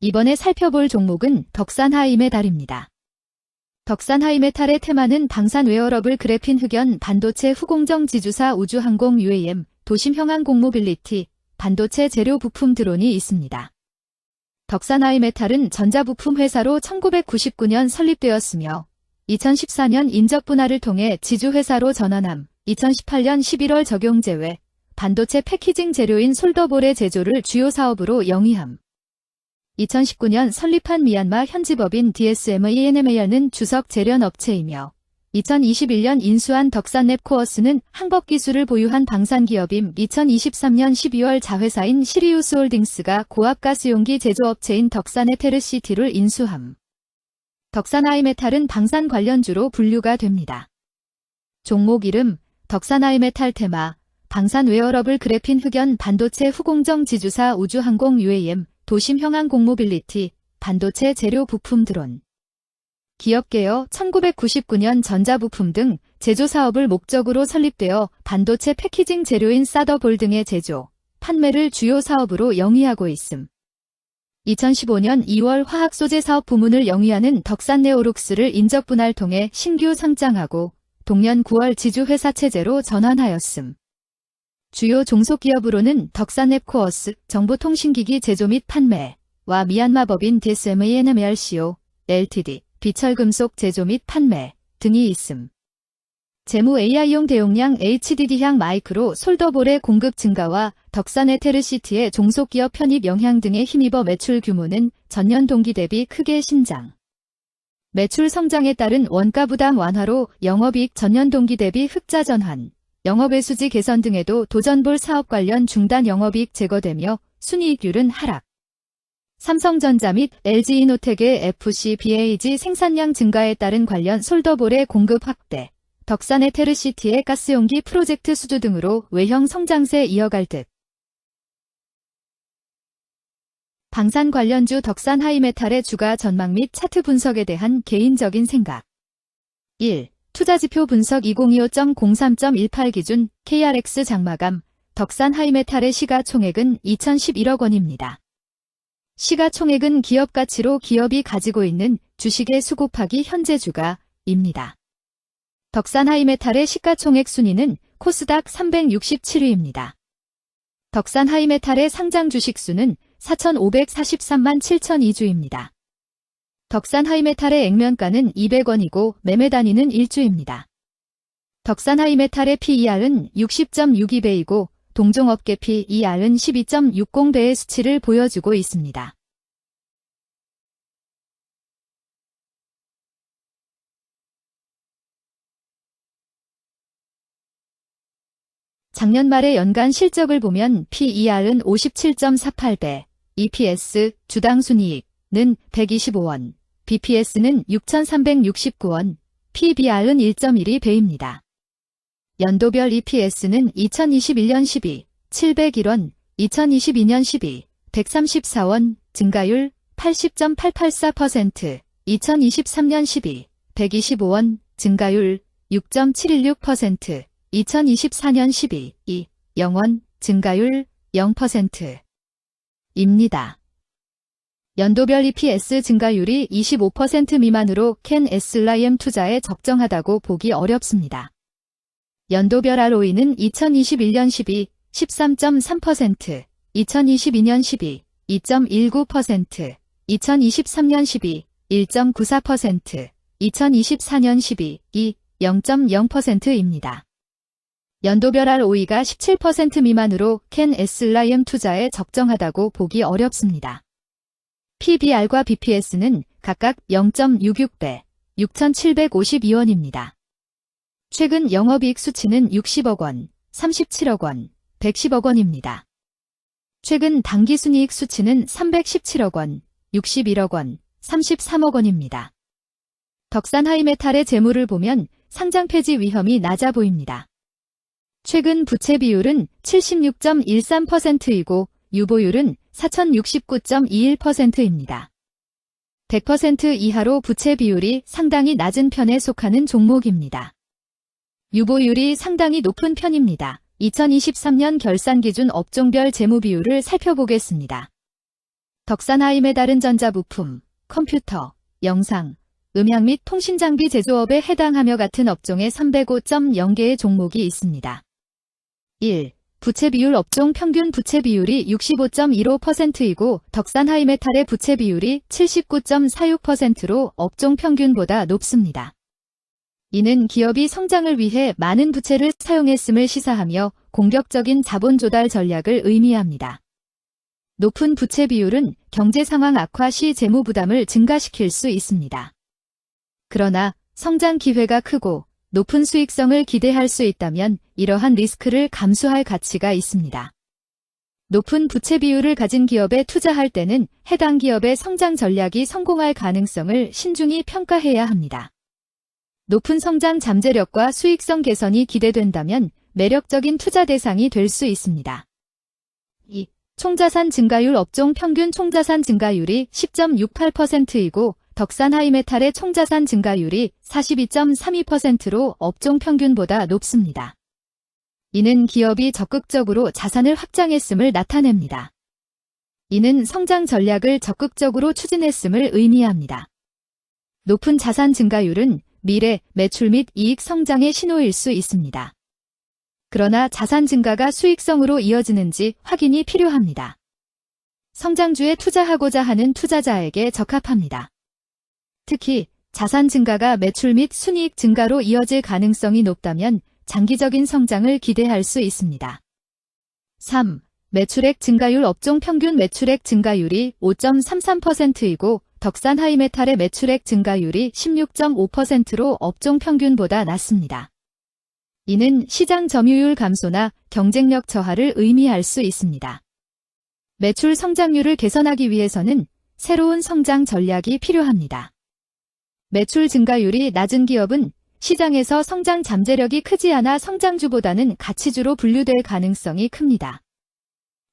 이번에 살펴볼 종목은 덕산 하이메탈입니다. 덕산 하이메탈의 테마는 방산 웨어러블 그래핀 흑연 반도체 후공정 지주사 우주항공 UAM, 도심형항공모빌리티, 반도체 재료 부품 드론이 있습니다. 덕산 하이메탈은 전자부품 회사로 1999년 설립되었으며 2014년 인적 분할을 통해 지주회사로 전환함, 2018년 11월 적용제외, 반도체 패키징 재료인 솔더볼의 제조를 주요 사업으로 영위함. 2019년 설립한 미얀마 현지법인 DSM-ENMA는 주석 재련 업체이며 2021년 인수한 덕산랩코어스는 항법기술을 보유한 방산기업임 2023년 12월 자회사인 시리우스홀딩스가 고압가스용기 제조업체인 덕산의 테르시티를 인수함. 덕산 하이메탈은 방산 관련주로 분류가 됩니다. 종목 이름, 덕산 하이메탈 테마, 방산 웨어러블 그래핀 흑연 반도체 후공정 지주사 우주항공 UAM, 도심형항공모빌리티, 반도체 재료 부품 드론. 기업개요 1999년 전자부품 등 제조사업을 목적으로 설립되어 반도체 패키징 재료인 사더볼 등의 제조, 판매를 주요 사업으로 영위하고 있음. 2015년 2월 화학소재 사업 부문을 영위하는 덕산네오룩스를 인적분할 통해 신규 상장하고 동년 9월 지주회사 체제로 전환하였음. 주요 종속기업으로는 덕산랩코어스, 정보통신기기 제조 및 판매와 미얀마법인 DSM-ENMARCO, LTD, 비철금속 제조 및 판매 등이 있음. 재무 AI용 대용량 HDD향 마이크로 솔더볼의 공급 증가와 덕산의 테르시티의 종속기업 편입 영향 등에 힘입어 매출 규모는 전년 동기 대비 크게 신장. 매출 성장에 따른 원가 부담 완화로 영업이익 전년 동기 대비 흑자 전환, 영업외수지 개선 등에도 도전볼 사업 관련 중단 영업이익 제거되며 순이익률은 하락. 삼성전자 및 LG이노텍의 FCBAG 생산량 증가에 따른 관련 솔더볼의 공급 확대, 덕산의 테르시티의 가스용기 프로젝트 수주 등으로 외형 성장세 이어갈 듯. 방산 관련주 덕산 하이메탈의 주가 전망 및 차트 분석에 대한 개인적인 생각. 1. 투자지표 분석 2025.03.18 기준 KRX 장마감, 덕산 하이메탈의 시가총액은 2011억 원입니다. 시가총액은 기업가치로 기업이 가지고 있는 주식의 수 곱하기 현재 주가입니다. 덕산 하이메탈의 시가총액 순위는 코스닥 367위입니다. 덕산 하이메탈의 상장 주식 수는 4,543만 7,002주입니다. 덕산 하이메탈의 액면가는 200원이고 매매 단위는 1주입니다. 덕산 하이메탈의 PER은 60.62배이고 동종업계 PER은 12.60배의 수치를 보여주고 있습니다. 작년 말의 연간 실적을 보면 PER은 57.48배, EPS, 주당 순이익은 125원, BPS는 6,369원, PBR은 1.12배입니다. 연도별 EPS는 2021년 12, 701원, 2022년 12, 134원, 증가율 80.884%, 2023년 12, 125원, 증가율 6.716%, 2024년 12, 2, 0원, 증가율 0%입니다. 연도별 EPS 증가율이 25% 미만으로 캔 SLIM 투자에 적정하다고 보기 어렵습니다. 연도별 ROE는 2021년 12, 13.3%, 2022년 12, 2.19%, 2023년 12, 1.94%, 2024년 12, 2, 0.0%입니다. 연도별 ROE가 17% 미만으로 캔 SLIM 투자에 적정하다고 보기 어렵습니다. PBR과 BPS는 각각 0.66배, 6,752원입니다. 최근 영업이익 수치는 60억 원, 37억 원, 110억 원입니다. 최근 당기순이익 수치는 317억 원, 61억 원, 33억 원입니다. 덕산 하이메탈의 재물을 보면 상장 폐지 위험이 낮아 보입니다. 최근 부채 비율은 76.13%이고 유보율은 4,069.21%입니다. 100% 이하로 부채 비율이 상당히 낮은 편에 속하는 종목입니다. 유보율이 상당히 높은 편입니다. 2023년 결산 기준 업종별 재무 비율을 살펴보겠습니다. 덕산하임의 다른 전자부품, 컴퓨터, 영상, 음향 및 통신장비 제조업에 해당하며 같은 업종에 305.0개의 종목이 있습니다. 1. 부채 비율 업종 평균 부채 비율이 65.15%이고 덕산하이메탈의 부채 비율이 79.46%로 업종 평균보다 높습니다. 이는 기업이 성장을 위해 많은 부채를 사용했음을 시사하며 공격적인 자본 조달 전략을 의미합니다. 높은 부채 비율은 경제 상황 악화 시 재무 부담을 증가시킬 수 있습니다. 그러나 성장 기회가 크고 높은 수익성을 기대할 수 있다면 이러한 리스크를 감수할 가치가 있습니다. 높은 부채 비율을 가진 기업에 투자할 때는 해당 기업의 성장 전략이 성공할 가능성을 신중히 평가해야 합니다. 높은 성장 잠재력과 수익성 개선이 기대된다면 매력적인 투자 대상이 될 수 있습니다. 2. 총자산 증가율 업종 평균 총자산 증가율이 10.68%이고 덕산하이메탈의 총자산 증가율이 42.32%로 업종 평균보다 높습니다. 이는 기업이 적극적으로 자산을 확장했음을 나타냅니다. 이는 성장 전략을 적극적으로 추진했음을 의미합니다. 높은 자산 증가율은 미래, 매출 및 이익 성장의 신호일 수 있습니다. 그러나 자산 증가가 수익성으로 이어지는지 확인이 필요합니다. 성장주에 투자하고자 하는 투자자에게 적합합니다. 특히 자산 증가가 매출 및 순이익 증가로 이어질 가능성이 높다면 장기적인 성장을 기대할 수 있습니다. 3. 매출액 증가율 업종 평균 매출액 증가율이 5.33%이고 덕산하이메탈의 매출액 증가율이 16.5%로 업종 평균보다 낮습니다. 이는 시장 점유율 감소나 경쟁력 저하를 의미할 수 있습니다. 매출 성장률을 개선하기 위해서는 새로운 성장 전략이 필요합니다. 매출 증가율이 낮은 기업은 시장에서 성장 잠재력이 크지 않아 성장주보다는 가치주로 분류될 가능성이 큽니다.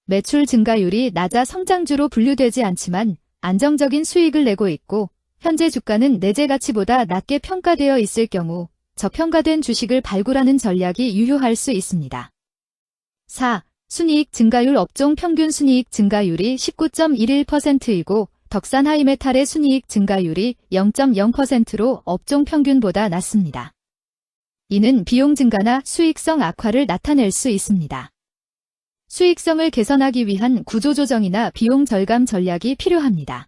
매출 증가율이 낮아 성장주로 분류되지 않지만 안정적인 수익을 내고 있고 현재 주가는 내재 가치보다 낮게 평가되어 있을 경우 저평가된 주식을 발굴하는 전략이 유효할 수 있습니다. 4. 순이익 증가율 업종 평균 순이익 증가율이 19.11%이고 덕산하이메탈의 순이익 증가율이 0.0%로 업종 평균보다 낮습니다. 이는 비용 증가나 수익성 악화를 나타낼 수 있습니다. 수익성을 개선하기 위한 구조조정이나 비용 절감 전략이 필요합니다.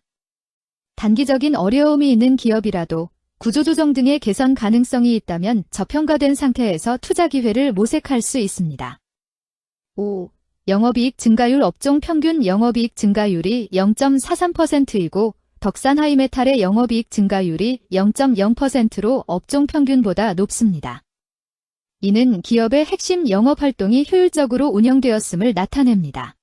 단기적인 어려움이 있는 기업이라도 구조조정 등의 개선 가능성이 있다면 저평가된 상태에서 투자 기회를 모색할 수 있습니다. 5. 영업이익 증가율 업종 평균 영업이익 증가율이 0.43%이고 덕산하이메탈의 영업이익 증가율이 0.0%로 업종 평균보다 높습니다. 이는 기업의 핵심 영업활동이 효율적으로 운영되었음을 나타냅니다.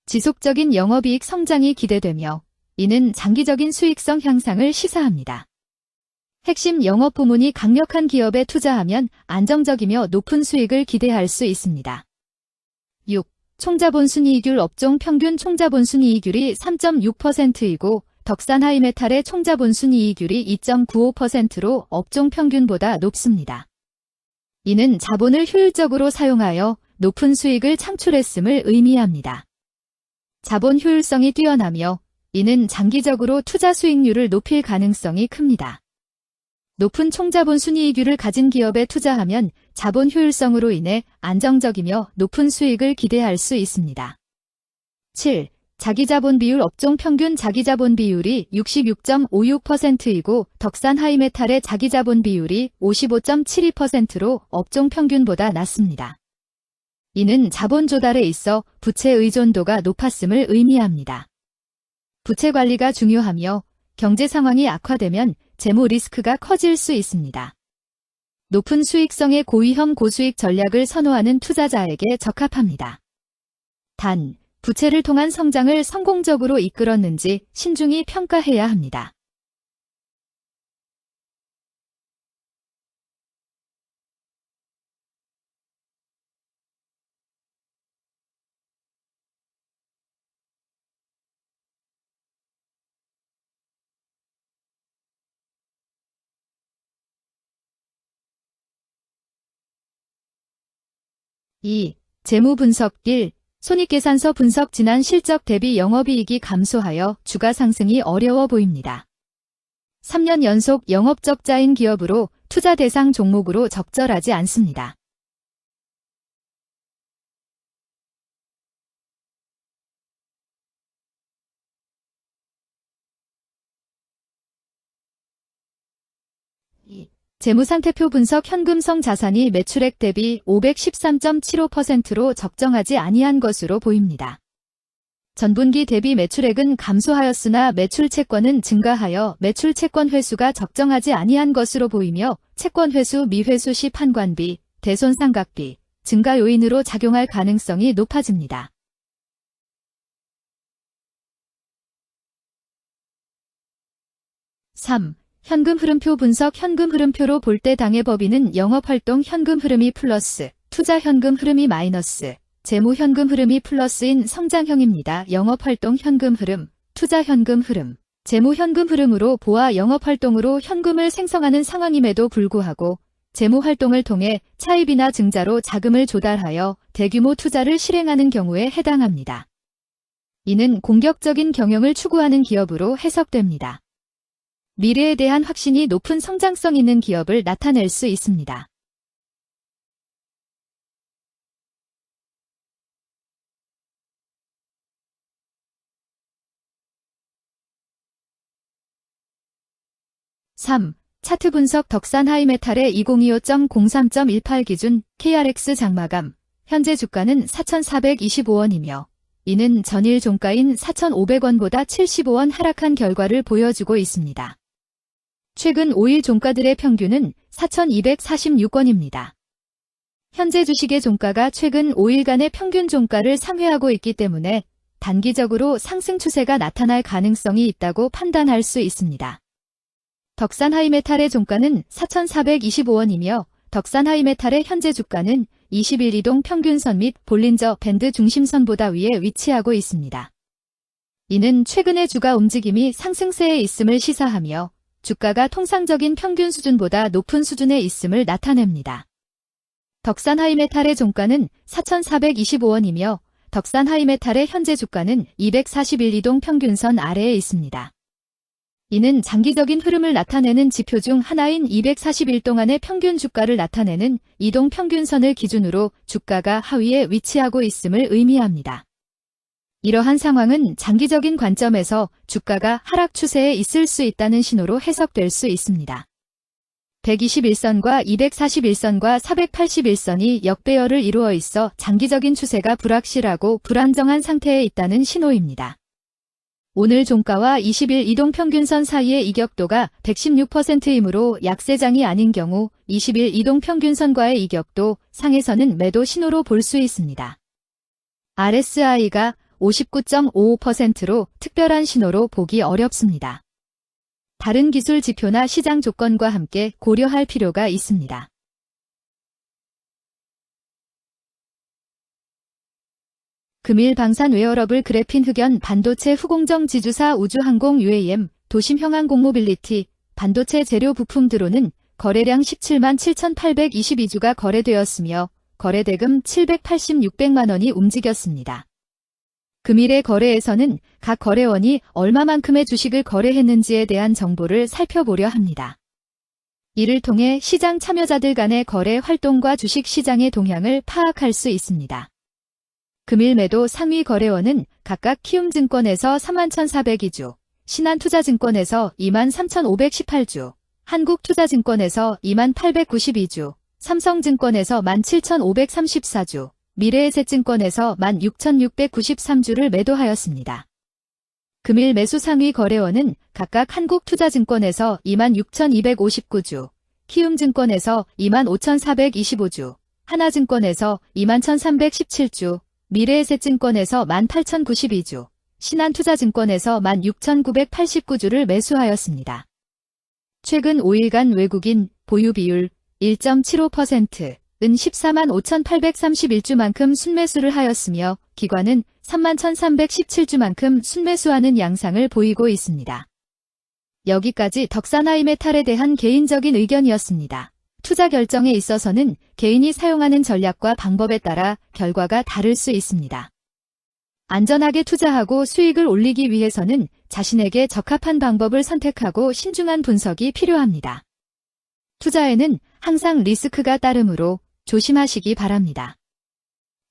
지속적인 영업이익 성장이 기대되며 이는 장기적인 수익성 향상을 시사합니다. 핵심 영업 부문이 강력한 기업에 투자하면 안정적이며 높은 수익을 기대할 수 있습니다. 6. 총자본 순이익률 업종 평균 총자본 순이익률이 3.6%이고 덕산하이메탈의 총자본 순이익률이 2.95%로 업종 평균보다 높습니다. 이는 자본을 효율적으로 사용하여 높은 수익을 창출했음을 의미합니다. 자본 효율성이 뛰어나며 이는 장기적으로 투자 수익률을 높일 가능성이 큽니다. 높은 총자본 순이익률을 가진 기업에 투자하면 자본 효율성으로 인해 안정적이며 높은 수익을 기대할 수 있습니다. 7. 자기자본 비율 업종 평균 자기자본 비율이 66.56%이고 덕산하이메탈의 자기자본 비율이 55.72%로 업종 평균보다 낮습니다. 이는 자본 조달에 있어 부채 의존도가 높았음을 의미합니다. 부채 관리가 중요하며 경제 상황이 악화되면 재무 리스크가 커질 수 있습니다. 높은 수익성의 고위험 고수익 전략을 선호하는 투자자에게 적합합니다. 단, 부채를 통한 성장을 성공적으로 이끌었는지 신중히 평가해야 합니다. (2) 재무 분석 1. 손익계산서 분석 지난 실적 대비 영업이익이 감소하여 주가 상승이 어려워 보입니다. 3년 연속 영업적자인 기업으로 투자 대상 종목으로 적절하지 않습니다. 재무상태표 분석 현금성 자산이 매출액 대비 513.75%로 적정하지 아니한 것으로 보입니다. 전분기 대비 매출액은 감소하였으나 매출 채권은 증가하여 매출 채권 회수가 적정하지 아니한 것으로 보이며 채권 회수 미회수 시 판관비, 대손상각비, 증가 요인으로 작용할 가능성이 높아집니다. 3. 현금 흐름표 분석 현금 흐름표로 볼 때 당해 법인은 영업활동 현금 흐름이 플러스, 투자 현금 흐름이 마이너스, 재무 현금 흐름이 플러스인 성장형입니다. 영업활동 현금 흐름, 투자 현금 흐름, 재무 현금 흐름으로 보아 영업활동으로 현금을 생성하는 상황임에도 불구하고 재무 활동을 통해 차입이나 증자로 자금을 조달하여 대규모 투자를 실행하는 경우에 해당합니다. 이는 공격적인 경영을 추구하는 기업으로 해석됩니다. 미래에 대한 확신이 높은 성장성 있는 기업을 나타낼 수 있습니다. (3) 차트 분석 덕산 하이메탈의 2025.03.18 기준 KRX 장마감 현재 주가는 4,425원이며 이는 전일 종가인 4,500원보다 75원 하락한 결과를 보여주고 있습니다. 최근 5일 종가들의 평균은 4,246원입니다. 현재 주식의 종가가 최근 5일간의 평균 종가를 상회하고 있기 때문에 단기적으로 상승 추세가 나타날 가능성이 있다고 판단할 수 있습니다. 덕산 하이메탈의 종가는 4,425원이며 덕산 하이메탈의 현재 주가는 20일 이동 평균선 및 볼린저 밴드 중심선보다 위에 위치하고 있습니다. 이는 최근의 주가 움직임이 상승세에 있음을 시사하며 주가가 통상적인 평균 수준보다 높은 수준에 있음을 나타냅니다. 덕산 하이메탈의 종가는 4,425원이며 덕산 하이메탈의 현재 주가는 241 이동 평균선 아래에 있습니다. 이는 장기적인 흐름을 나타내는 지표 중 하나인 241 동안의 평균 주가를 나타내는 이동 평균선을 기준으로 주가가 하위에 위치하고 있음을 의미합니다. 이러한 상황은 장기적인 관점에서 주가가 하락 추세에 있을 수 있다는 신호로 해석될 수 있습니다. 121선과 241선과 481선이 역배열을 이루어 있어 장기적인 추세가 불확실하고 불안정한 상태에 있다는 신호입니다. 오늘 종가와 20일 이동평균선 사이의 이격도가 116%이므로 약세장이 아닌 경우 20일 이동평균선과의 이격도 상에서는 매도 신호로 볼 수 있습니다. RSI가 59.55%로 특별한 신호로 보기 어렵습니다. 다른 기술 지표나 시장 조건과 함께 고려할 필요가 있습니다. 금일 방산 웨어러블 그래핀 흑연 반도체 후공정 지주사 우주항공 UAM 도심형항공모빌리티 반도체 재료 부품 드론은 거래량 17만 7,822주가 거래되었으며 거래대금 786백만 원이 움직였습니다. 금일의 거래에서는 각 거래원이 얼마만큼의 주식을 거래했는지에 대한 정보를 살펴보려 합니다. 이를 통해 시장 참여자들 간의 거래 활동과 주식 시장의 동향을 파악할 수 있습니다. 금일 매도 상위 거래원은 각각 키움증권에서 31,402주, 신한투자증권에서 23,518주, 한국투자증권에서 2892주, 삼성증권에서 17,534주, 미래에셋증권에서 16,693주를 매도하였습니다. 금일 매수 상위 거래원은 각각 한국투자증권에서 26,259주, 키움증권에서 25,425주, 하나증권에서 21,317주, 미래에셋증권에서 18,092주, 신한투자증권에서 16,989주를 매수하였습니다. 최근 5일간 외국인 보유 비율 1.75%은 14만 5,831주만큼 순매수를 하였으며 기관은 31,317주만큼 순매수하는 양상을 보이고 있습니다. 여기까지 덕산 하이메탈에 대한 개인적인 의견이었습니다. 투자 결정에 있어서는 개인이 사용하는 전략과 방법에 따라 결과가 다를 수 있습니다. 안전하게 투자하고 수익을 올리기 위해서는 자신에게 적합한 방법을 선택하고 신중한 분석이 필요합니다. 투자에는 항상 리스크가 따르므로 조심하시기 바랍니다.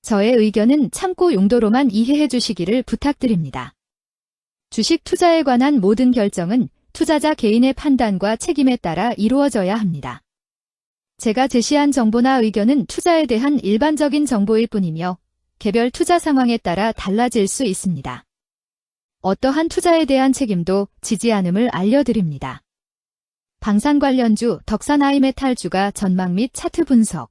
저의 의견은 참고 용도로만 이해해 주시기를 부탁드립니다. 주식 투자에 관한 모든 결정은 투자자 개인의 판단과 책임에 따라 이루어져야 합니다. 제가 제시한 정보나 의견은 투자에 대한 일반적인 정보일 뿐이며 개별 투자 상황에 따라 달라질 수 있습니다. 어떠한 투자에 대한 책임도 지지 않음을 알려드립니다. 방산 관련주 덕산 하이메탈 주가 전망 및 차트 분석